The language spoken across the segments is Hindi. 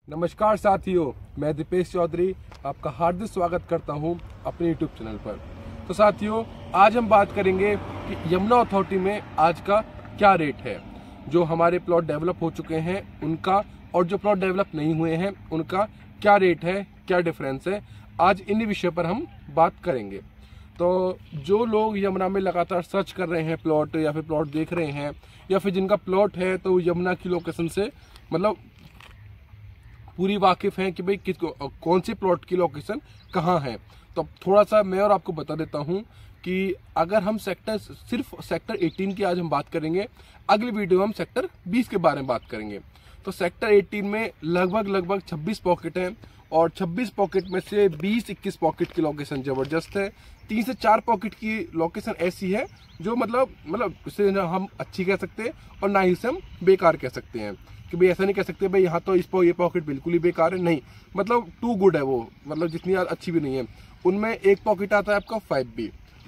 नमस्कार साथियों, मैं दीपेश चौधरी आपका हार्दिक स्वागत करता हूं अपने यूट्यूब चैनल पर। तो साथियों, आज हम बात करेंगे कि यमुना अथॉरिटी में आज का क्या रेट है। जो हमारे प्लॉट डेवलप हो चुके हैं उनका और जो प्लॉट डेवलप नहीं हुए हैं उनका क्या रेट है, क्या डिफरेंस है, आज इन विषय पर हम बात करेंगे। तो जो लोग यमुना में लगातार सर्च कर रहे हैं प्लॉट या फिर प्लॉट देख रहे हैं या फिर जिनका प्लॉट है तो यमुना की लोकेशन से मतलब पूरी वाकिफ हैं कि भाई कौन से प्लॉट की लोकेशन कहाँ है। तो थोड़ा सा मैं और आपको बता देता हूँ कि अगर हम सिर्फ सेक्टर 18 की आज हम बात करेंगे, अगली वीडियो हम सेक्टर 20 के बारे में बात करेंगे। तो सेक्टर 18 में लगभग 26 पॉकेट हैं और 26 पॉकेट में से 20-21 पॉकेट की लोकेशन जबरदस्त है। 3 से 4 पॉकेट की लोकेशन ऐसी है जो मतलब इसे हम अच्छी कह सकते हैं और ना ही इसे हम बेकार कह सकते हैं कि भाई ऐसा नहीं कह सकते भाई यहाँ तो ये पॉकेट बिल्कुल ही बेकार है, नहीं, मतलब टू गुड है वो, मतलब जितनी अच्छी भी नहीं है। उनमें एक पॉकेट आता है आपका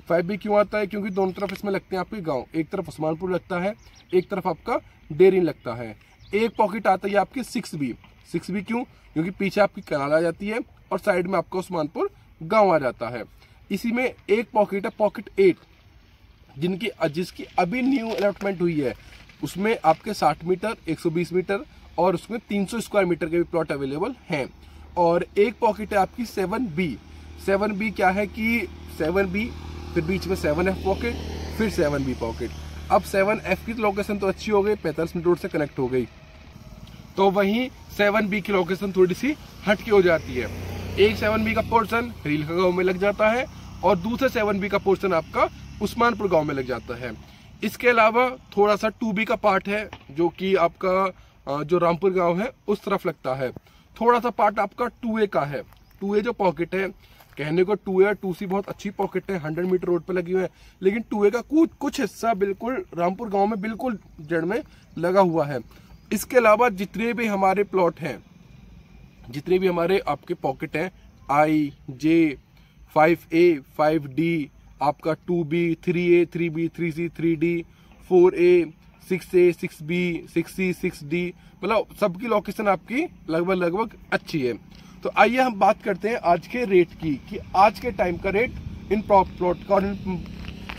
5B क्यों आता है? क्योंकि दोनों तरफ इसमें लगते हैं आपके गांव, एक तरफ उस्मानपुर लगता है, एक तरफ आपका डेरिन लगता है। एक पॉकेट आता है आपकी 6B क्यों? क्योंकि पीछे आपकी कनाल आ जाती है और साइड में आपका उस्मानपुर गाँव आ जाता है। इसी में एक पॉकेट है पॉकेट 8 जिसकी अभी न्यू अलॉटमेंट हुई है। उसमें आपके 60 मीटर, 120 मीटर और उसमें 300 स्क्वायर मीटर के भी प्लॉट अवेलेबल हैं। और एक पॉकेट है आपकी 7B क्या है कि 7B फिर बीच में 7F पॉकेट, फिर 7B पॉकेट। अब 7F की लोकेशन तो अच्छी हो गई, 45 मिनट रोड से कनेक्ट हो गई, तो वहीं 7B की लोकेशन थोड़ी सी हटके हो जाती है। एक 7B का पोर्शन रीलखा गांव में लग जाता है और दूसरे 7B का पोर्शन आपका उस्मानपुर गांव में लग जाता है। इसके अलावा थोड़ा सा 2B का पार्ट है जो कि आपका जो रामपुर गांव है उस तरफ लगता है। थोड़ा सा पार्ट आपका 2A का है। 2A जो पॉकेट है, कहने को 2A और 2C बहुत अच्छी पॉकेट है, 100 मीटर रोड पे लगी हुई है, लेकिन 2A का कुछ हिस्सा बिल्कुल रामपुर गांव में बिल्कुल जड़ में लगा हुआ है। इसके अलावा जितने भी हमारे प्लॉट हैं, जितने भी हमारे आपके पॉकेट हैं, I, J, 5A, 5D, आपका 2B, 3A, 3B, 3C, 3D, 4A, 6A, 6B, 6C, 6D, मतलब सबकी लोकेशन आपकी लगभग अच्छी है। तो आइए हम बात करते हैं आज के रेट की कि आज के टाइम का रेट इन प्लॉट का और इन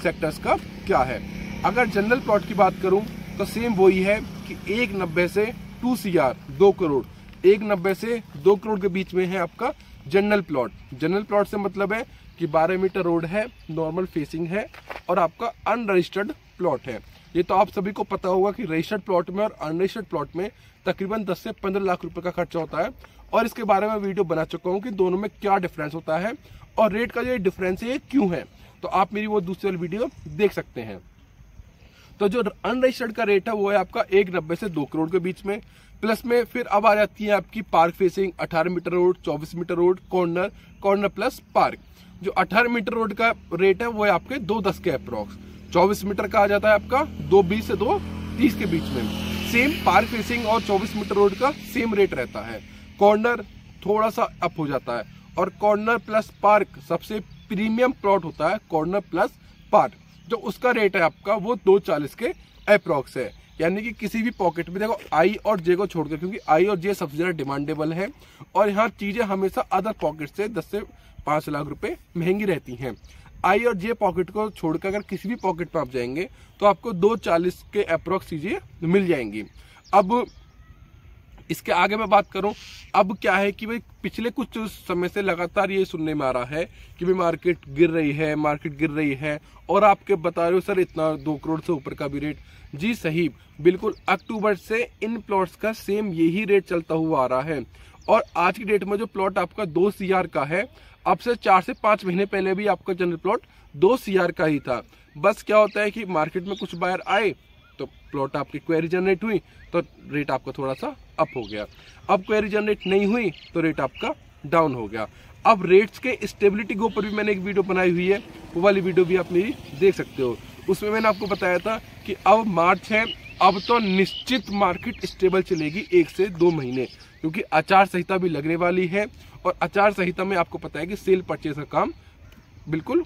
सेक्टर्स का क्या है। अगर जनरल प्लॉट की बात करूं तो सेम वही है कि 190 से 2 CR 2 करोड़, 190 से 2 करोड़ के बीच में है आपका जनरल प्लॉट। जनरल प्लॉट से मतलब है कि 12 मीटर रोड है, नॉर्मल फेसिंग है और आपका अनरजिस्टर्ड प्लॉट है। ये तो आप सभी को पता होगा कि रजिस्टर्ड प्लॉट में और अनरजिस्टर्ड प्लॉट में तकरीबन 10 से 15 लाख रुपए का खर्चा होता है और इसके बारे में वीडियो बना चुका हूँ कि दोनों में क्या डिफरेंस होता है और रेट का जो डिफरेंस है ये क्यों है। तो आप मेरी वो दूसरी वाली वीडियो देख सकते हैं। तो जो अनरजिस्टर्ड का रेट है वो है आपका 190 से 2 करोड़ के बीच में। प्लस में फिर अब आ जाती है आपकी park facing, 18 metre road, 24 metre road, corner plus park. जो 18 मीटर रोड का रेट है वो है आपके 210 के अप्रॉक्स। 24 मीटर का आ जाता है आपका 220 से 230 के बीच में। सेम पार्क फेसिंग और 24 मीटर रोड का सेम रेट रहता है। कॉर्नर थोड़ा सा अप हो जाता है और कॉर्नर प्लस पार्क सबसे प्रीमियम प्लॉट होता है। कॉर्नर प्लस पार्क जो उसका रेट है आपका वो 240 के अप्रॉक्स है। यानी कि किसी भी पॉकेट में देखो I और J को छोड़कर, क्योंकि I और J सबसे ज्यादा डिमांडेबल है और यहाँ चीजें हमेशा अदर पॉकेट से 10 से 5 लाख रुपए महंगी रहती हैं। I और J पॉकेट को छोड़कर अगर किसी भी पॉकेट में आप जाएंगे तो आपको 240 के अप्रॉक्स चीजें मिल जाएंगी। अब इसके आगे मैं बात करूं, अब क्या है कि भाई पिछले कुछ समय से लगातार ये सुनने में आ रहा है कि भाई मार्केट गिर रही है और आपके बता रहे हो सर इतना 2 करोड़ से ऊपर का भी रेट। जी सही, बिल्कुल अक्टूबर से इन प्लॉट्स का सेम यही रेट चलता हुआ आ रहा है और आज की डेट में जो प्लॉट आपका 2 CR का है, अब से 4 से 5 महीने पहले भी आपका जनरल प्लॉट 2 CR का ही था। बस क्या होता है कि मार्केट में कुछ बायर आए तो प्लॉट आपकी क्वेरी जनरेट हुई तो रेट आपका थोड़ा सा अप हो गया। अब क्वेरी जनरेट नहीं हुई तो रेट आपका डाउन हो गया। अब रेट्स के स्टेबिलिटी के ऊपर भी मैंने एक वीडियो बनाई हुई है, वो वाली वीडियो भी आप मेरी देख सकते हो। उसमें मैंने आपको बताया था कि अब मार्च है, अब तो निश्चित मार्केट स्टेबल चलेगी 1 से 2 महीने, क्योंकि आचार संहिता भी लगने वाली है और आचार संहिता में आपको पता है कि सेल परचेज का काम बिल्कुल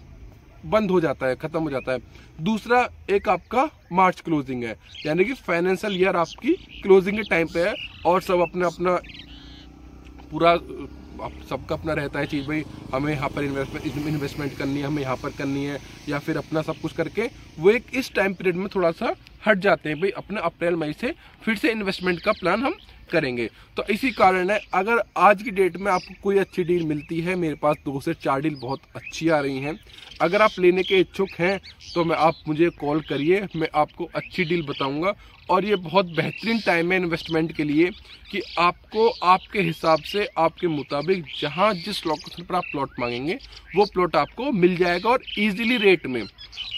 बंद हो जाता है, खत्म हो जाता है। दूसरा एक आपका मार्च क्लोजिंग है, यानी कि फाइनेंशियल ईयर आपकी क्लोजिंग के टाइम पे है और सब अपना अपना पूरा आप सबका अपना रहता है चीज़, भाई हमें यहाँ पर इन्वेस्टमेंट करनी है, हमें यहाँ पर करनी है, या फिर अपना सब कुछ करके वो एक इस टाइम पीरियड में थोड़ा सा हट जाते हैं, भाई अपने अप्रैल मई से फिर से इन्वेस्टमेंट का प्लान हम करेंगे। तो इसी कारण है, अगर आज की डेट में आपको कोई अच्छी डील मिलती है, मेरे पास 2 से 4 डील बहुत अच्छी आ रही हैं, अगर आप लेने के इच्छुक हैं तो आप मुझे कॉल करिए, मैं आपको अच्छी डील बताऊंगा। और ये बहुत बेहतरीन टाइम है इन्वेस्टमेंट के लिए कि आपको आपके हिसाब से, आपके मुताबिक जहाँ जिस लोकेशन पर आप प्लॉट मांगेंगे वो प्लॉट आपको मिल जाएगा, और ईजिली रेट में।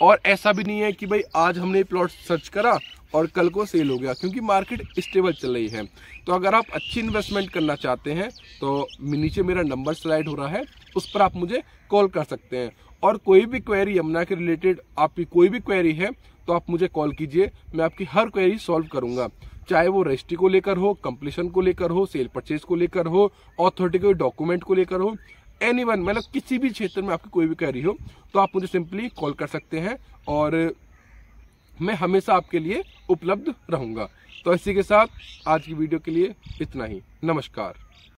और ऐसा भी नहीं है कि भाई आज हमने प्लॉट सर्च करा और कल को सेल हो गया, क्योंकि मार्केट स्टेबल चल रही है। तो अगर आप अच्छी इन्वेस्टमेंट करना चाहते हैं तो नीचे मेरा नंबर स्लाइड हो रहा है, उस पर आप मुझे कॉल कर सकते हैं। और कोई भी क्वेरी यमुना के रिलेटेड आपकी कोई भी क्वेरी है तो आप मुझे कॉल कीजिए, मैं आपकी हर क्वेरी सॉल्व करूंगा, चाहे वो रजिस्ट्री को लेकर हो, कंप्लीशन को लेकर हो, सेल परचेज को लेकर हो, अथॉरिटी के डॉक्यूमेंट को लेकर हो, एनीवन, मतलब किसी भी क्षेत्र में आपकी कोई भी क्वेरी हो तो आप मुझे सिंपली कॉल कर सकते हैं, और मैं हमेशा आपके लिए उपलब्ध रहूंगा। तो इसी के साथ आज की वीडियो के लिए इतना ही। नमस्कार।